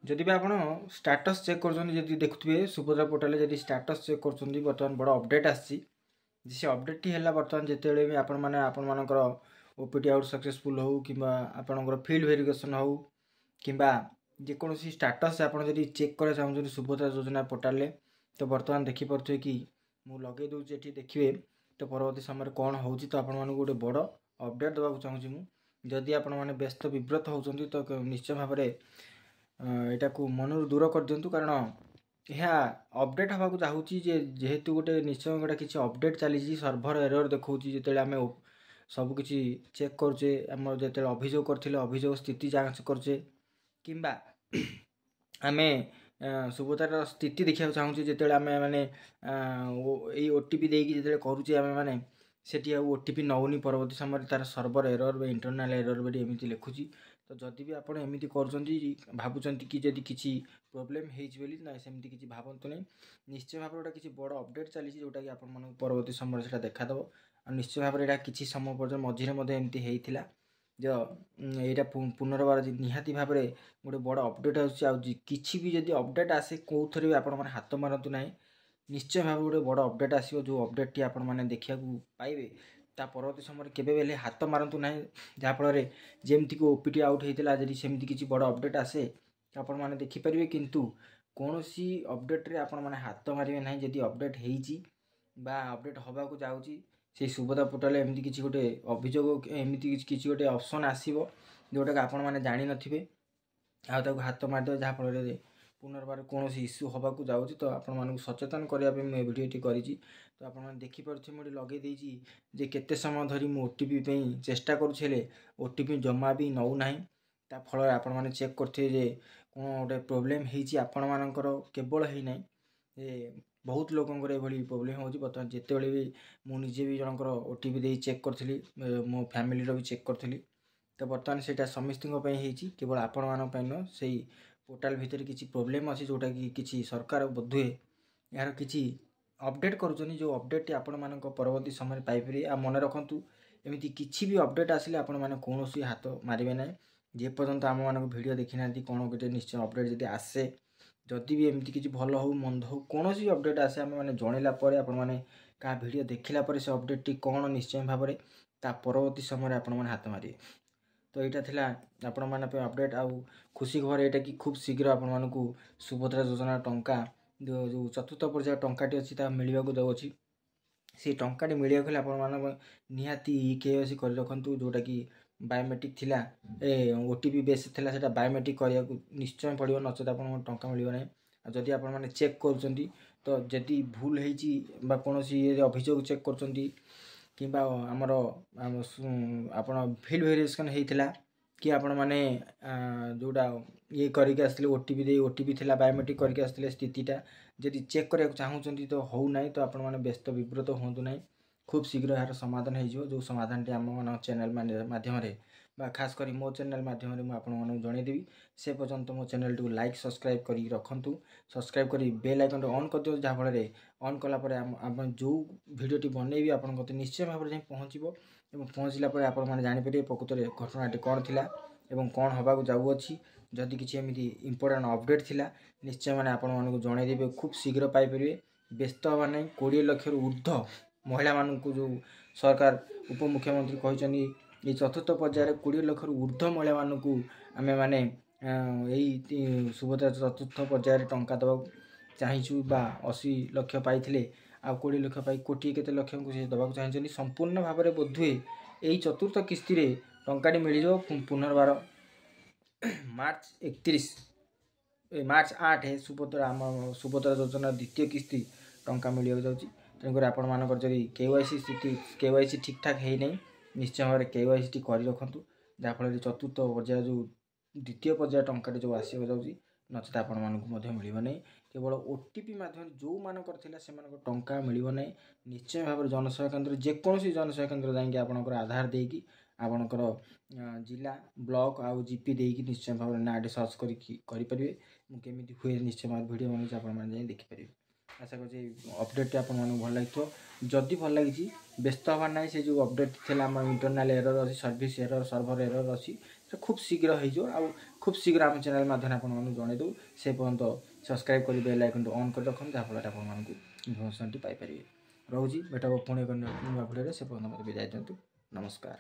जदि भी आपण स्टाटस चेक कर देखुए सुभद्रा पोर्टाल जब स्टाटस चेक कर बर्तमान बड़ अपडेट आसी से अपडेट टी है बर्तमान जिते भी आपण मैंने आपण मानकर ओपीटी आउट सक्सेसफुल हो कि आपणकर फील्ड वेरिफिकेशन हो कि जेकोसी स्टाटस आप चेक करा चाहते सुभद्रा योजना पोर्टाल तो बर्तमान देखिपे कि मुझे लगे दूसरी ये देखिए तो परवर्ती समय कौन हो तो आपण गोटे बड़ अपडेट देवाक चाहूँगी जदि आपण मैंने व्यस्त विव्रत होती तो निश्चय भाव में यहाँ को मन दूर कर दिंतु कारण यह अपडेट हवा चाहूँगी जेहेतु गोटे निश्चय गोटे किसी अपडेट चली सर्भर एरर देखा जिते आम सबकि चेक करुचे आम जो अभियोग करते अभियोग स्थिति जांच करुचे कि आम सुभद्रार स्थिति देखा चाहूँगे जिते आम मैंने ये ओटीपी देकी जो करुचे आम मैंने सेठी ओटीपी नौनी परवर्ती समय तार सर्वर एरर इंटरनाल एरर बोली एमती लिखुची तो जदि भी आप एमती कर भावुंट कि जदि किसी प्रोब्लेम ना सेमती किसी भावतु नहीं निश्चय भाव में किसी बड़ अपडेट चली जोटा कि आप परवर्ती समय से देखादेव और निश्चय भाव में किसी समय पर्यटन मझे एमती होता जो यहाँ पुनर्बार निहाती भाव में गोटे बड़ अपडेट आसी भी जदि अपडेट आसे कौ थे भी आप हाथ मारतु ना निश्चय भाव गोटे बड़ अपडेट आसो जो अपडेट टी आपने देखा पाइबे ता परवर्ती समय केबे बेले हाथ मारतु ना जहाँफल जमती को ओपीटी आउट होता जब सेमती किसी बड़ अपडेट आसे आपण मैंने देखिपारे किंतु कौन सी अपडेट रे आपण मैंने हाथ मारे ना जदि अपडेट हो अपडेट हवा को जाऊँगी से सुभद्रा पोर्टाल एमती किसी गोटे अभियोग एमती किसी गोटे ऑप्शन आसो जोटा कि आपण मैंने जानी नथिबे आउ हाथ मारदे जहाँफल पुनर्बार कौन इश्यू हवा को जाऊँगी तो आपण मानक सचेतन करने मुझे भिडियोटी करी तो आप देखिपे मुझे लगे जे केते समय धरी मु ओटीपी चेष्टा करुले ओटीपी जमा भी नौ ना फल आपण मैंने चेक करते कौन गोटे प्रोब्लेम आपण मानकर केवल होना बहुत लोकंर ये प्रोब्लेम हो बर्तमान जिते भी मुझे भी जनकर ओटीपी दे चेक करी मो फैमिली भी चेक करी तो बर्तमान से समस्त केवल आपण मान से पोर्टाल भितर किसी प्रोब्लेम अच्छी जोटा कि किसी सरकार बोधे यार किसी अपडेट करुँच जो अपडेट आपण मान परवर्ती समय पाइपर आ मन रखु एमती किसी भी अपडेट आसिले आपण मैंने कौन हाथ मारे ना जेपर्यंत आम मान भिड देखी ना कौन गोटे निश्चय अपडेट जब आसे जदि भी एमती किसी भल हो मंद हो कौन सी अपडेट आसे आम मैंने जनला क्या भिड देखला से अपडेट टी कौन निश्चय भाव में ता परवर्ती समय आपण मैंने हाथ मारे तो यहाँ थिला आपण मान अपडेट आउ खुशी खबर यहाँ कि खूब शीघ्र आपण मानक सुभद्रा योजना टंका जो चतुर्थ पर्याय टंकाटी अच्छी मिलवा को जाऊँगी से टंकाटी मिलवा गले आपण निहाती केवाईसी कर रखु जोटा कि बायोमेट्रिक थिला ओटीपी बेस थिला सेटा बायोमेट्रिक करने को निश्चय पड़ो नचेत आप टंका मिल ना जदि आपण मैंने चेक कर तो जदि भूल हो कौन अभियोग चेक कर आमर आपण फील्ड वेरिफिकेशन होता कि आपण मैंने जोटा ये करके आसते ओटीपी दे ओटीपी थिला बायोमेट्रिक करके आसते स्थितिटा जदि चेक करने चाहूँगी तो हो ना तो आपण मैंने व्यस्त विव्रत हूँ ना खूब शीघ्र यार समाधान हो जो समाधान टी आम चैनल माध्यम खास कर मो चैनल माध्यम मुझे जनईदेवी से पर्यंत मो चैनल टी लाइक सब्सक्राइब कर रखु सब्सक्राइब कर बेल आइकन ऑन कर दियो जहाँफल ऑन कलापर आप जो भिडियोटी बनइबी आप निश्चय भाव में पहुँचो पहुँचला आप जापर प्रकृत में घटनाटी कौन थी और कौन हवा को जाऊँगी जदि किसी एमती इंपोर्टाट अपडेट थिला निश्चय मैंने आपको जनईदेवे खूब शीघ्र पाइपर व्यस्त हवा ना 20 लाख ऊर्ध्व महिला मानक जो सरकार उपमुख्यमंत्री कहते ये चतुर्थ पर्यायर 20 लाख ऊर्ध्व महिला मानक आमे माने यही सुभद्रा चतुर्थ पर्यायर टंका देवा चाहूँ 80 लाख पाई आ 20 लाख पाई कोटी केते लक्ष को से देवा चाहते संपूर्ण भाव में बोधुए यही चतुर्थ किस्ती टंकाटी मिल जाओ पुनर्बार मार्च 8 सुभद्रा योजना द्वितीय किस्ती टंका मिलवा जाऊँगी तेणुकर आपण मानकर जदि केवाईसी स्थिति केवाईसी ठीक ठाक है नहीं निश्चय भाव में केवाईसी टी कर रखु जहाँफल चतुर्थ पर्याय जो द्वितीय पर्याय टंका जो आसवा जाऊँगी नचेत आपण मानक मिल ना केवल ओटीपी मध्यम जो मानकर से टंका मिल ना निश्चय भाव में जनसेवा केन्द्र जेकोसी जनसेवा केन्द्र जाकि आपंकर आधार देकी आपणकर जिला ब्लॉक आउ जीपी देकी निश्चय भाव में नाटी सर्च करेंगे मुझे हुए निश्चय भाव भिड बन आप देखिपारे आशा कर अपडेट आप भल लगे जदि भल लगी व्यस्त हबार ना से जो अपडेट थी इंटरनाल एरर अच्छी सर्विस एरर सर्भर एरर अच्छी खूब शीघ्र हो खूब शीघ्र आम चैनल माध्यम आपको जनईदेव से पर्यंत सब्सक्राइब कर बेल आइकन ऑन कर रखुन जहाँफल आपको इनफर्मेशन पाइपर रोजी बेटा पुणी एक नुआ भिडियो से पर्यंत मत विदाय दिंतु नमस्कार।